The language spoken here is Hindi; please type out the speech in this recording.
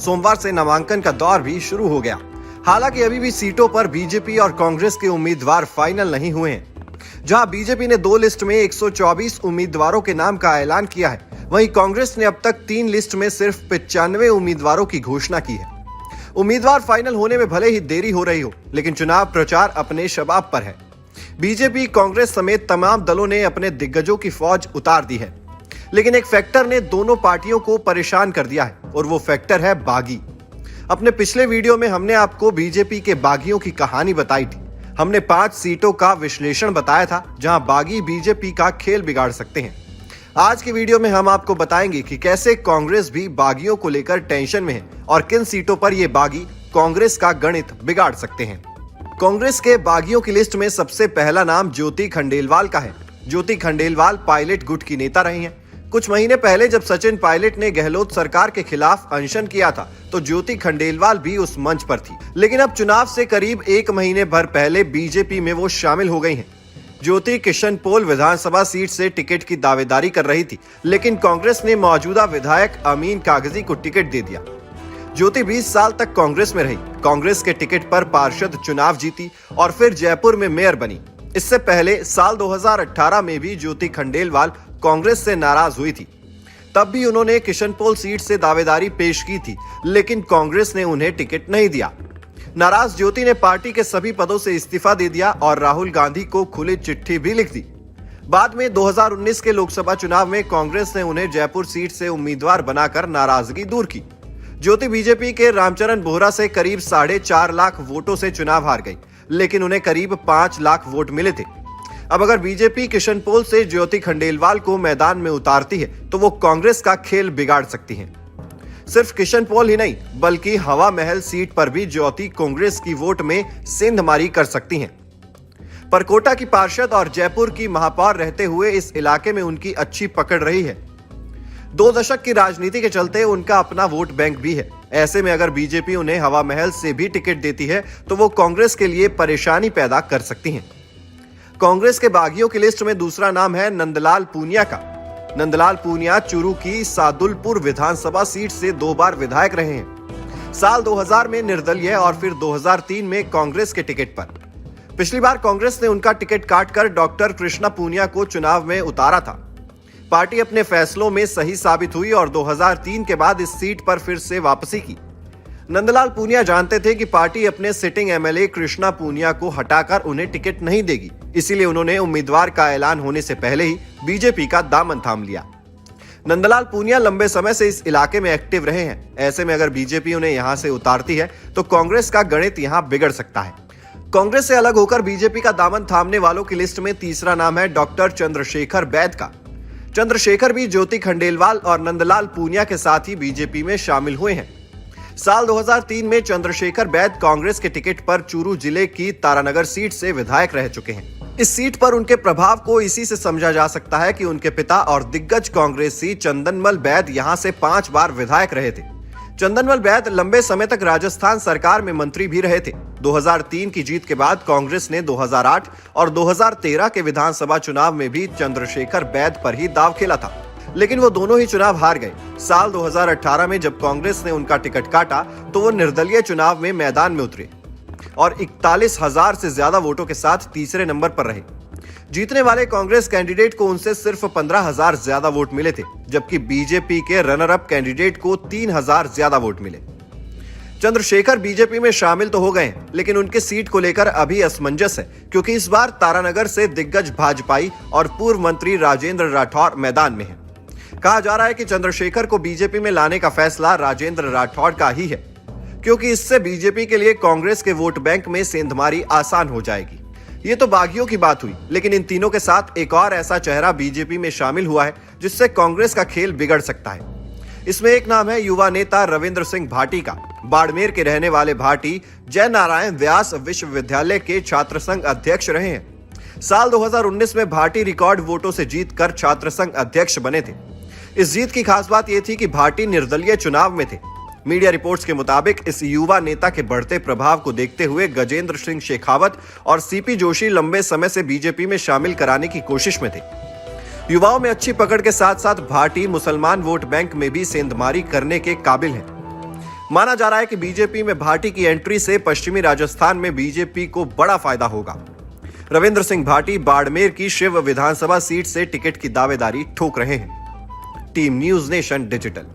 सोमवार से नामांकन का दौर भी शुरू हो गया। हालांकि अभी भी सीटों पर बीजेपी और कांग्रेस के उम्मीदवार फाइनल नहीं हुए हैं। जहां बीजेपी ने 2 लिस्ट में 124 उम्मीदवारों के नाम का ऐलान किया है, वहीं कांग्रेस ने अब तक 3 लिस्ट में सिर्फ 95 उम्मीदवारों की घोषणा की है। उम्मीदवार फाइनल होने में भले ही देरी हो रही हो, लेकिन चुनाव प्रचार अपने शबाब पर है। बीजेपी, कांग्रेस समेत तमाम दलों ने अपने दिग्गजों की फौज उतार दी है, लेकिन एक फैक्टर ने दोनों पार्टियों को परेशान कर दिया है और वो फैक्टर है बागी। अपने पिछले वीडियो में हमने आपको बीजेपी के बागियों की कहानी बताई थी। हमने 5 सीटों का विश्लेषण बताया था जहां बागी बीजेपी का खेल बिगाड़ सकते हैं। आज की वीडियो में हम आपको बताएंगे कि कैसे कांग्रेस भी बागियों को लेकर टेंशन में है और किन सीटों पर ये बागी कांग्रेस का गणित बिगाड़ सकते हैं। कांग्रेस के बागियों की लिस्ट में सबसे पहला नाम ज्योति खंडेलवाल का है। ज्योति खंडेलवाल पायलट गुट की नेता रही हैं। कुछ महीने पहले जब सचिन पायलट ने गहलोत सरकार के खिलाफ अनशन किया था, तो ज्योति खंडेलवाल भी उस मंच पर थी। लेकिन अब चुनाव से करीब 1 महीने भर पहले बीजेपी में वो शामिल हो गई हैं। ज्योति किशनपोल विधानसभा सीट से टिकट की दावेदारी कर रही थी, लेकिन कांग्रेस ने मौजूदा विधायक अमीन कागजी को टिकट दे दिया। ज्योति 20 साल तक कांग्रेस में रही, कांग्रेस के टिकट पर पार्षद चुनाव जीती और फिर जयपुर में मेयर बनी। इससे पहले साल 2018 में भी ज्योति खंडेलवाल कांग्रेस से नाराज हुई थी। तब भी उन्होंने किशनपोल सीट से दावेदारी पेश की थी, लेकिन कांग्रेस ने उन्हें टिकट नहीं दिया। नाराज ज्योति ने पार्टी के सभी पदों से इस्तीफा दे दिया और राहुल गांधी को खुली चिट्ठी भी लिख दी। बाद में 2019 के लोकसभा चुनाव में कांग्रेस ने उन्हें जयपुर सीट से उम्मीदवार बनाकर नाराजगी दूर की। ज्योति बीजेपी के रामचरण बोहरा से करीब 4.5 लाख वोटों से चुनाव हार गई, लेकिन उन्हें करीब 5 लाख वोट मिले थे। अब अगर बीजेपी किशनपोल से ज्योति खंडेलवाल को मैदान में उतारती है, तो वो कांग्रेस का खेल बिगाड़ सकती है। सिर्फ किशनपोल ही नहीं, बल्कि हवा महल सीट पर भी ज्योति कांग्रेस की वोट में सेंधमारी कर सकती हैं। परकोटा की पार्षद और जयपुर की महापौर रहते हुए इस इलाके में उनकी अच्छी पकड़ रही है। 2 दशक की राजनीति के चलते उनका अपना वोट बैंक भी है। ऐसे में अगर बीजेपी उन्हें हवा महल से भी टिकट देती है, तो वो कांग्रेस के लिए परेशानी पैदा कर सकती है। कांग्रेस के बागियों की लिस्ट में दूसरा नाम है नंदलाल पूनिया का। नंदलाल पूनिया चूरू की सादुलपुर विधानसभा सीट से 2 बार विधायक रहे हैं। साल 2000 में निर्दलीय और फिर 2003 में कांग्रेस के टिकट पर। पिछली बार कांग्रेस ने उनका टिकट काटकर डॉक्टर कृष्णा पूनिया को चुनाव में उतारा था। पार्टी अपने फैसलों में सही साबित हुई और 2003 के बाद इस सीट पर फिर से वापसी की। नंदलाल पूनिया जानते थे कि पार्टी अपने सिटिंग एमएलए कृष्णा पूनिया को हटाकर उन्हें टिकट नहीं देगी, इसीलिए उन्होंने उम्मीदवार का ऐलान होने से पहले ही बीजेपी का दामन थाम लिया। नंदलाल पूनिया लंबे समय से इस इलाके में एक्टिव रहे हैं। ऐसे में अगर बीजेपी उन्हें यहां से उतारती है, तो कांग्रेस का गणित यहां बिगड़ सकता है। कांग्रेस से अलग होकर बीजेपी का दामन थामने वालों की लिस्ट में तीसरा नाम है डॉक्टर चंद्रशेखर बैद का। चंद्रशेखर भी ज्योति खंडेलवाल और नंदलाल पूनिया के साथ ही बीजेपी में शामिल हुए हैं। साल 2003 में चंद्रशेखर बैद कांग्रेस के टिकट पर चूरू जिले की तारानगर सीट से विधायक रह चुके हैं। इस सीट पर उनके प्रभाव को इसी से समझा जा सकता है कि उनके पिता और दिग्गज कांग्रेसी चंदनमल बैद यहां से 5 बार विधायक रहे थे। चंदनमल बैद लंबे समय तक राजस्थान सरकार में मंत्री भी रहे थे। 2003 की जीत के बाद कांग्रेस ने 2008 और 2013 के विधानसभा चुनाव में भी चंद्रशेखर बैद पर ही दांव खेला था, लेकिन वो दोनों ही चुनाव हार गए। साल 2018 में जब कांग्रेस ने उनका टिकट काटा, तो वो निर्दलीय चुनाव में मैदान में उतरे और 41,000 से ज्यादा वोटों के साथ तीसरे नंबर पर रहे। जीतने वाले कांग्रेस कैंडिडेट को उनसे सिर्फ 15,000 ज्यादा वोट मिले थे, जबकि बीजेपी के रनर अप कैंडिडेट को 3,000 ज्यादा वोट मिले। चंद्रशेखर बीजेपी में शामिल तो हो गए हैं, लेकिन उनकी सीट को लेकर अभी असमंजस है, क्योंकि इस बार तारानगर से दिग्गज भाजपाई और पूर्व मंत्री राजेंद्र राठौर मैदान में है। कहा जा रहा है कि चंद्रशेखर को बीजेपी में लाने का फैसला राजेंद्र राठौड़ का ही है, क्योंकि इससे बीजेपी के लिए कांग्रेस के वोट बैंक में सेंधमारी आसान हो जाएगी। ये तो बागियों की बात हुई, लेकिन इन तीनों के साथ एक और ऐसा चेहरा बीजेपी में शामिल हुआ है जिससे कांग्रेस का खेल बिगड़ सकता है। इसमें एक नाम है युवा नेता रविंद्र सिंह भाटी का। बाड़मेर के रहने वाले भाटी जय नारायण व्यास विश्वविद्यालय के छात्र संघ अध्यक्ष रहे हैं। साल 2019 में भाटी रिकॉर्ड वोटों से जीतकर छात्र संघ अध्यक्ष बने थे। इस जीत की खास बात यह थी कि भाटी निर्दलीय चुनाव में थे। मीडिया रिपोर्ट्स के मुताबिक इस युवा नेता के बढ़ते प्रभाव को देखते हुए गजेंद्र सिंह शेखावत और सीपी जोशी लंबे समय से बीजेपी में शामिल कराने की कोशिश में थे। युवाओं में अच्छी पकड़ के साथ साथ भाटी मुसलमान वोट बैंक में भी सेंधमारी करने के काबिल हैं। माना जा रहा है कि बीजेपी में भाटी की एंट्री से पश्चिमी राजस्थान में बीजेपी को बड़ा फायदा होगा। रविंद्र सिंह भाटी बाड़मेर की शिव विधानसभा सीट से टिकट की दावेदारी ठोक रहे हैं। Team news nation digital.